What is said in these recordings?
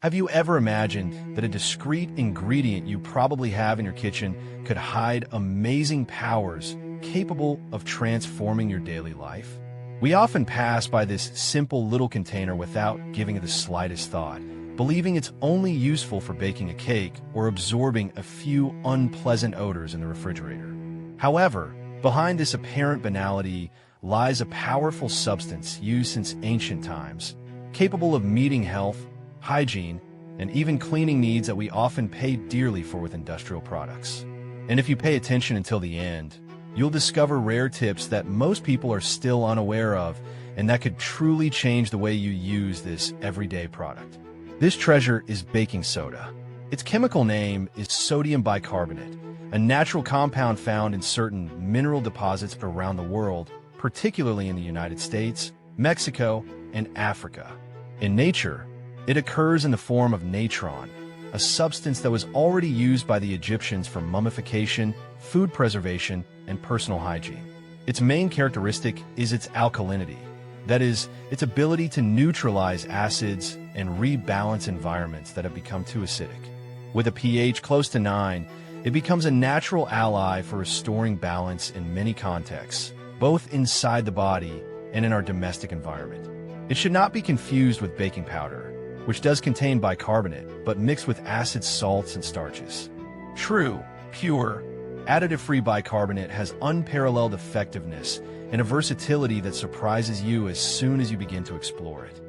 Have you ever imagined that a discrete ingredient you probably have in your kitchen could hide amazing powers capable of transforming your daily life? We often pass by this simple little container without giving it the slightest thought, believing it's only useful for baking a cake or absorbing a few unpleasant odors in the refrigerator. However, behind this apparent banality lies a powerful substance used since ancient times, capable of meeting health, hygiene, and even cleaning needs that we often pay dearly for with industrial products. And if you pay attention until the end, you'll discover rare tips that most people are still unaware of and that could truly change the way you use this everyday product. This treasure is baking soda. Its chemical name is sodium bicarbonate, a natural compound found in certain mineral deposits around the world, particularly in the United States, Mexico, and Africa. In nature, it occurs in the form of natron, a substance that was already used by the Egyptians for mummification, food preservation, and personal hygiene. Its main characteristic is its alkalinity, that is, its ability to neutralize acids and rebalance environments that have become too acidic. With a pH close to 9, it becomes a natural ally for restoring balance in many contexts, both inside the body and in our domestic environment. It should not be confused with baking powder, which does contain bicarbonate, but mixed with acids, salts, and starches. True, pure, additive-free bicarbonate has unparalleled effectiveness and a versatility that surprises you as soon as you begin to explore it.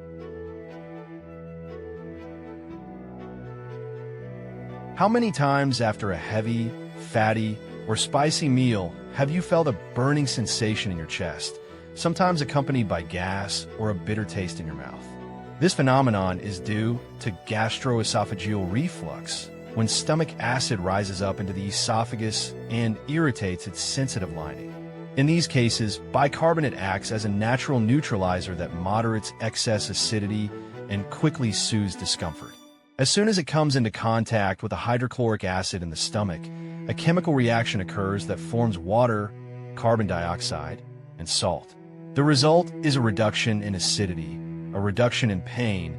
How many times after a heavy, fatty, or spicy meal have you felt a burning sensation in your chest, sometimes accompanied by gas or a bitter taste in your mouth? This phenomenon is due to gastroesophageal reflux, when stomach acid rises up into the esophagus and irritates its sensitive lining. In these cases, bicarbonate acts as a natural neutralizer that moderates excess acidity and quickly soothes discomfort. As soon as it comes into contact with a hydrochloric acid in the stomach, a chemical reaction occurs that forms water, carbon dioxide, and salt. The result is a reduction in acidity, a reduction in pain,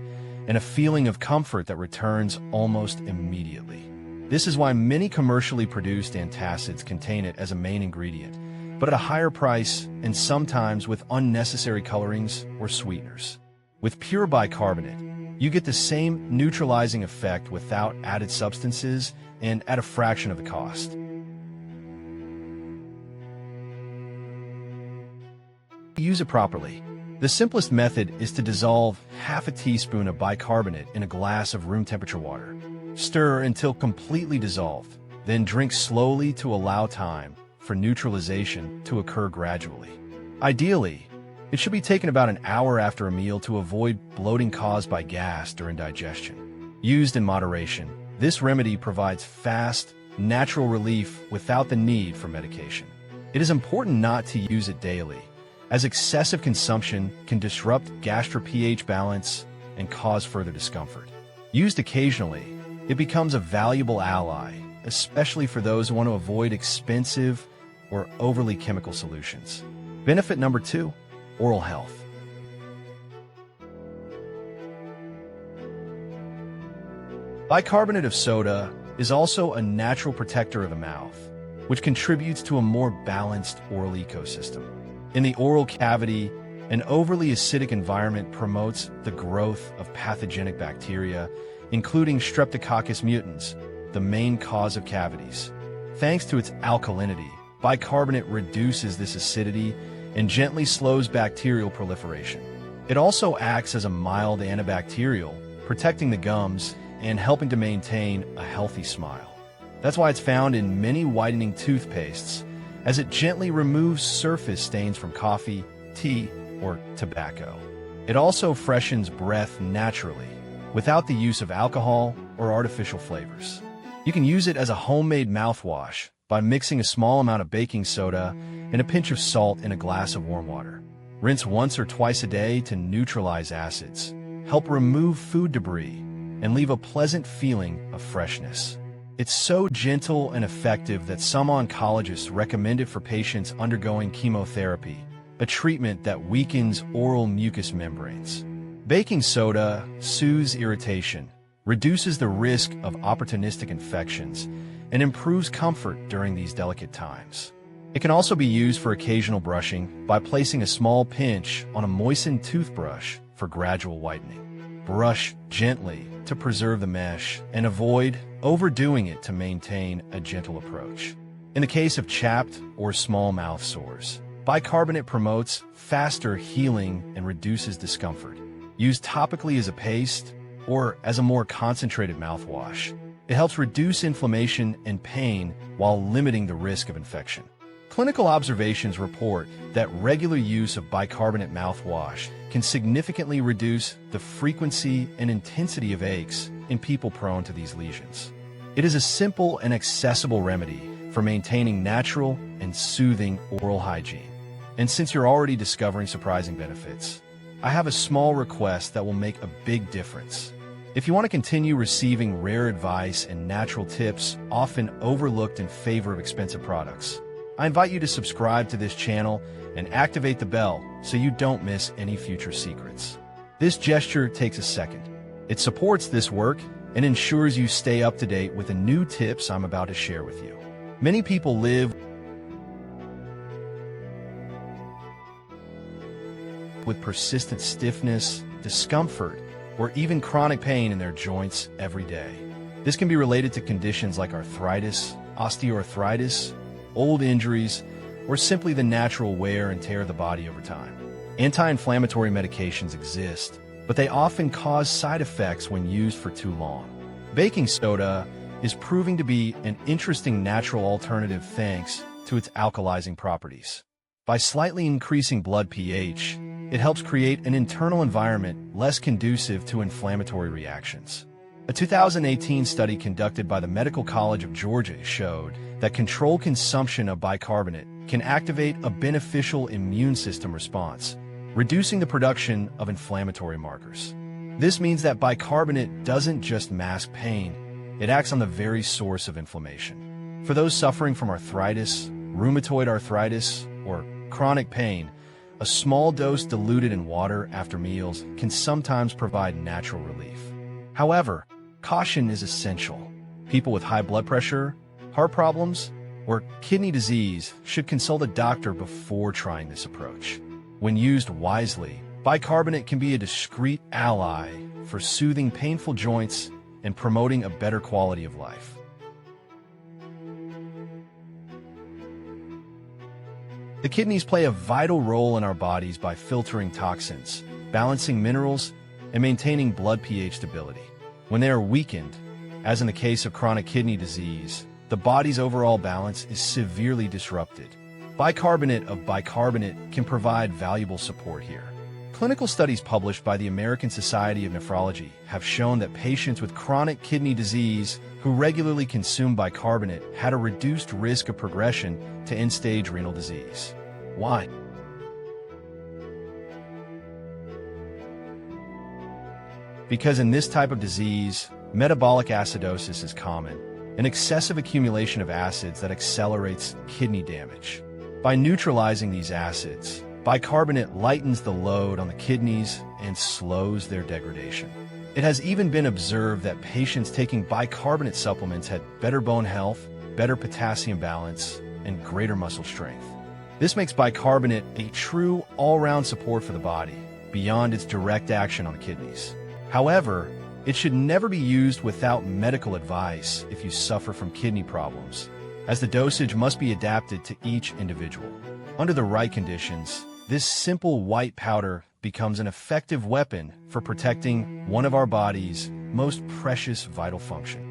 and a feeling of comfort that returns almost immediately. This is why many commercially produced antacids contain it as a main ingredient, but at a higher price and sometimes with unnecessary colorings or sweeteners. With pure bicarbonate, you get the same neutralizing effect without added substances and at a fraction of the cost. Use it properly. The simplest method is to dissolve half a teaspoon of bicarbonate in a glass of room temperature water. Stir until completely dissolved, then drink slowly to allow time for neutralization to occur gradually. Ideally, it should be taken about an hour after a meal to avoid bloating caused by gas during digestion. Used in moderation, this remedy provides fast, natural relief without the need for medication. It is important not to use it daily, as excessive consumption can disrupt gastro-pH balance and cause further discomfort. Used occasionally, it becomes a valuable ally, especially for those who want to avoid expensive or overly chemical solutions. Benefit number 2, oral health. Bicarbonate of soda is also a natural protector of the mouth, which contributes to a more balanced oral ecosystem. In the oral cavity, an overly acidic environment promotes the growth of pathogenic bacteria, including Streptococcus mutans, the main cause of cavities. Thanks to its alkalinity, bicarbonate reduces this acidity and gently slows bacterial proliferation. It also acts as a mild antibacterial, protecting the gums and helping to maintain a healthy smile. That's why it's found in many whitening toothpastes, as it gently removes surface stains from coffee, tea, or tobacco. It also freshens breath naturally, without the use of alcohol or artificial flavors. You can use it as a homemade mouthwash by mixing a small amount of baking soda and a pinch of salt in a glass of warm water. Rinse once or twice a day to neutralize acids, help remove food debris, and leave a pleasant feeling of freshness. It's so gentle and effective that some oncologists recommend it for patients undergoing chemotherapy, a treatment that weakens oral mucous membranes. Baking soda soothes irritation, reduces the risk of opportunistic infections, and improves comfort during these delicate times. It can also be used for occasional brushing by placing a small pinch on a moistened toothbrush for gradual whitening. Brush gently to preserve the mesh and avoid overdoing it to maintain a gentle approach. In the case of chapped or small mouth sores, bicarbonate promotes faster healing and reduces discomfort. Used topically as a paste or as a more concentrated mouthwash, it helps reduce inflammation and pain while limiting the risk of infection. Clinical observations report that regular use of bicarbonate mouthwash can significantly reduce the frequency and intensity of aches in people prone to these lesions. It is a simple and accessible remedy for maintaining natural and soothing oral hygiene. And since you're already discovering surprising benefits, I have a small request that will make a big difference. If you want to continue receiving rare advice and natural tips often overlooked in favor of expensive products, I invite you to subscribe to this channel and activate the bell so you don't miss any future secrets. This gesture takes a second. It supports this work and ensures you stay up to date with the new tips I'm about to share with you. Many people live with persistent stiffness, discomfort, or even chronic pain in their joints every day. This can be related to conditions like arthritis, osteoarthritis, old injuries, or simply the natural wear and tear of the body over time. Anti-inflammatory medications exist, but they often cause side effects when used for too long. Baking soda is proving to be an interesting natural alternative thanks to its alkalizing properties. By slightly increasing blood pH, it helps create an internal environment less conducive to inflammatory reactions. A 2018 study conducted by the Medical College of Georgia showed that controlled consumption of bicarbonate can activate a beneficial immune system response, reducing the production of inflammatory markers. This means that bicarbonate doesn't just mask pain, it acts on the very source of inflammation. For those suffering from arthritis, rheumatoid arthritis, or chronic pain, a small dose diluted in water after meals can sometimes provide natural relief. However, caution is essential. People with high blood pressure, heart problems, or kidney disease should consult a doctor before trying this approach. When used wisely, bicarbonate can be a discreet ally for soothing painful joints and promoting a better quality of life. The kidneys play a vital role in our bodies by filtering toxins, balancing minerals, and maintaining blood pH stability. When they are weakened, as in the case of chronic kidney disease, the body's overall balance is severely disrupted. Bicarbonate of bicarbonate can provide valuable support here. Clinical studies published by the American Society of Nephrology have shown that patients with chronic kidney disease who regularly consume bicarbonate had a reduced risk of progression to end-stage renal disease. Why? Because in this type of disease, metabolic acidosis is common, an excessive accumulation of acids that accelerates kidney damage. By neutralizing these acids, bicarbonate lightens the load on the kidneys and slows their degradation. It has even been observed that patients taking bicarbonate supplements had better bone health, better potassium balance, and greater muscle strength. This makes bicarbonate a true all-round support for the body, beyond its direct action on the kidneys. However, it should never be used without medical advice if you suffer from kidney problems, as the dosage must be adapted to each individual. Under the right conditions, this simple white powder becomes an effective weapon for protecting one of our body's most precious vital functions.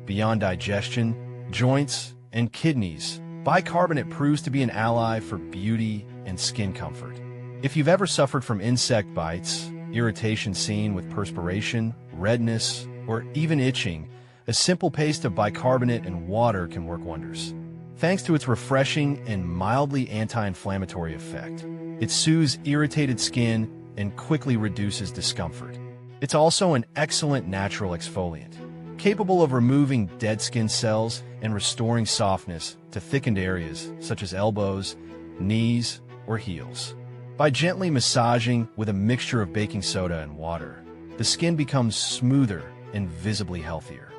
Beyond digestion, joints, and kidneys, bicarbonate proves to be an ally for beauty and skin comfort. If you've ever suffered from insect bites, irritation seen with perspiration, redness, or even itching, a simple paste of bicarbonate and water can work wonders. Thanks to its refreshing and mildly anti-inflammatory effect, it soothes irritated skin and quickly reduces discomfort. It's also an excellent natural exfoliant, capable of removing dead skin cells and restoring softness to thickened areas such as elbows, knees, or heels. By gently massaging with a mixture of baking soda and water, the skin becomes smoother and visibly healthier.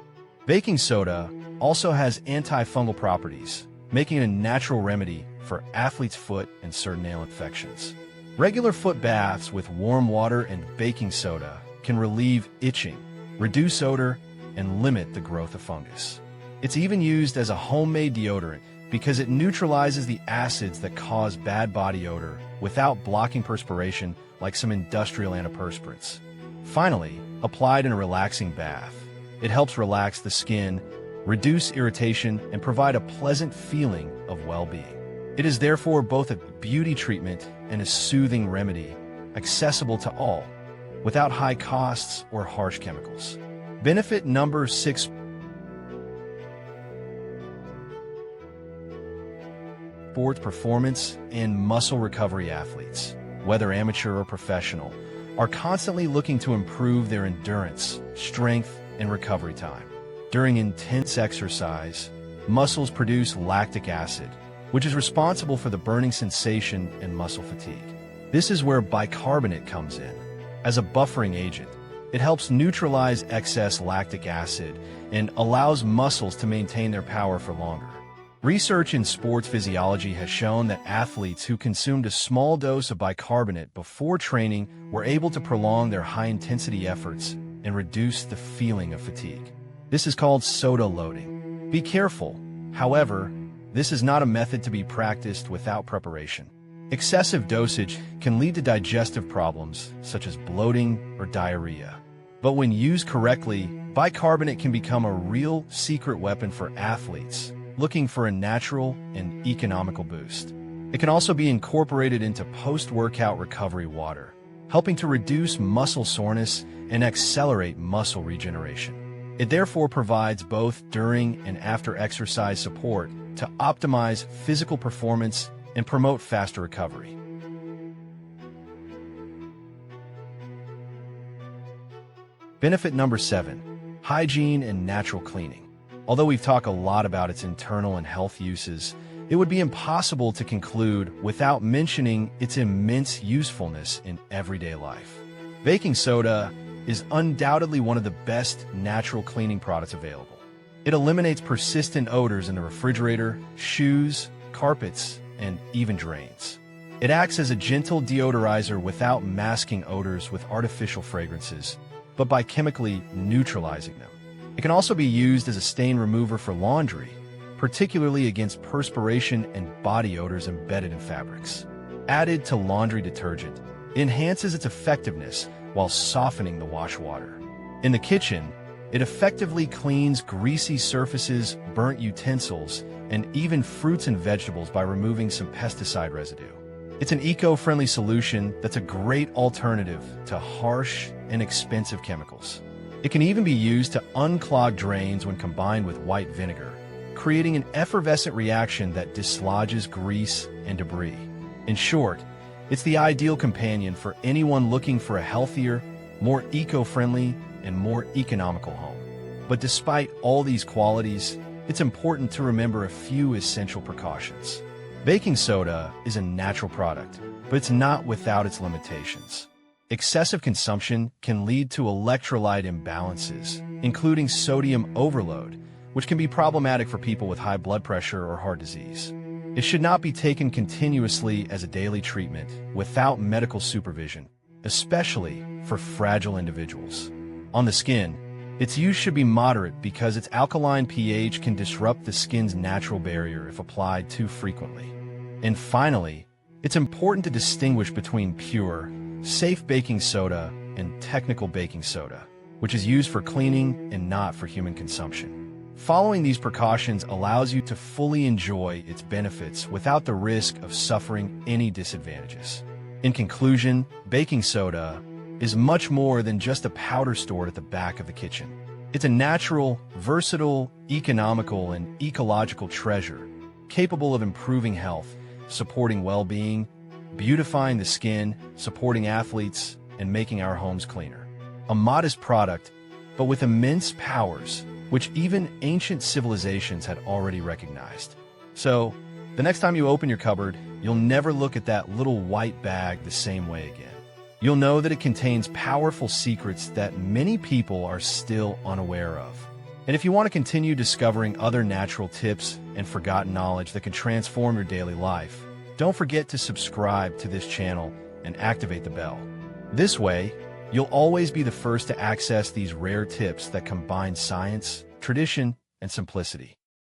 Baking soda also has antifungal properties, making it a natural remedy for athlete's foot and certain nail infections. Regular foot baths with warm water and baking soda can relieve itching, reduce odor, and limit the growth of fungus. It's even used as a homemade deodorant because it neutralizes the acids that cause bad body odor without blocking perspiration like some industrial antiperspirants. Finally, applied in a relaxing bath, it helps relax the skin, reduce irritation, and provide a pleasant feeling of well-being. It is therefore both a beauty treatment and a soothing remedy, accessible to all, without high costs or harsh chemicals. Benefit number 6. Sports performance and muscle recovery athletes, whether amateur or professional, are constantly looking to improve their endurance, strength, and recovery time. During intense exercise, muscles produce lactic acid, which is responsible for the burning sensation and muscle fatigue. This is where bicarbonate comes in. As a buffering agent, it helps neutralize excess lactic acid and allows muscles to maintain their power for longer. Research in sports physiology has shown that athletes who consumed a small dose of bicarbonate before training were able to prolong their high-intensity efforts and reduce the feeling of fatigue. This is called soda loading. Be careful, however, this is not a method to be practiced without preparation. Excessive dosage can lead to digestive problems such as bloating or diarrhea. But when used correctly, bicarbonate can become a real secret weapon for athletes looking for a natural and economical boost. It can also be incorporated into post-workout recovery water, helping to reduce muscle soreness and accelerate muscle regeneration. It therefore provides both during and after exercise support to optimize physical performance and promote faster recovery. Benefit number 7, hygiene and natural cleaning. Although we've talked a lot about its internal and health uses, it would be impossible to conclude without mentioning its immense usefulness in everyday life. Baking soda is undoubtedly one of the best natural cleaning products available. It eliminates persistent odors in the refrigerator, shoes, carpets, and even drains. It acts as a gentle deodorizer without masking odors with artificial fragrances, but by chemically neutralizing them. It can also be used as a stain remover for laundry, particularly against perspiration and body odors embedded in fabrics. Added to laundry detergent, it enhances its effectiveness while softening the wash water. In the kitchen, it effectively cleans greasy surfaces, burnt utensils, and even fruits and vegetables by removing some pesticide residue. It's an eco-friendly solution that's a great alternative to harsh and expensive chemicals. It can even be used to unclog drains when combined with white vinegar, creating an effervescent reaction that dislodges grease and debris. In short, it's the ideal companion for anyone looking for a healthier, more eco-friendly, and more economical home. But despite all these qualities, it's important to remember a few essential precautions. Baking soda is a natural product, but it's not without its limitations. Excessive consumption can lead to electrolyte imbalances, including sodium overload, which can be problematic for people with high blood pressure or heart disease. It should not be taken continuously as a daily treatment without medical supervision, especially for fragile individuals. On the skin, its use should be moderate because its alkaline pH can disrupt the skin's natural barrier if applied too frequently. And finally, it's important to distinguish between pure, safe baking soda and technical baking soda, which is used for cleaning and not for human consumption. Following these precautions allows you to fully enjoy its benefits without the risk of suffering any disadvantages. In conclusion, baking soda is much more than just a powder stored at the back of the kitchen. It's a natural, versatile, economical, and ecological treasure, capable of improving health, supporting well-being, beautifying the skin, supporting athletes, and making our homes cleaner. A modest product, but with immense powers, which even ancient civilizations had already recognized. So, the next time you open your cupboard, you'll never look at that little white bag the same way again. You'll know that it contains powerful secrets that many people are still unaware of. And if you want to continue discovering other natural tips and forgotten knowledge that can transform your daily life, don't forget to subscribe to this channel and activate the bell. This way, you'll always be the first to access these rare tips that combine science, tradition, and simplicity.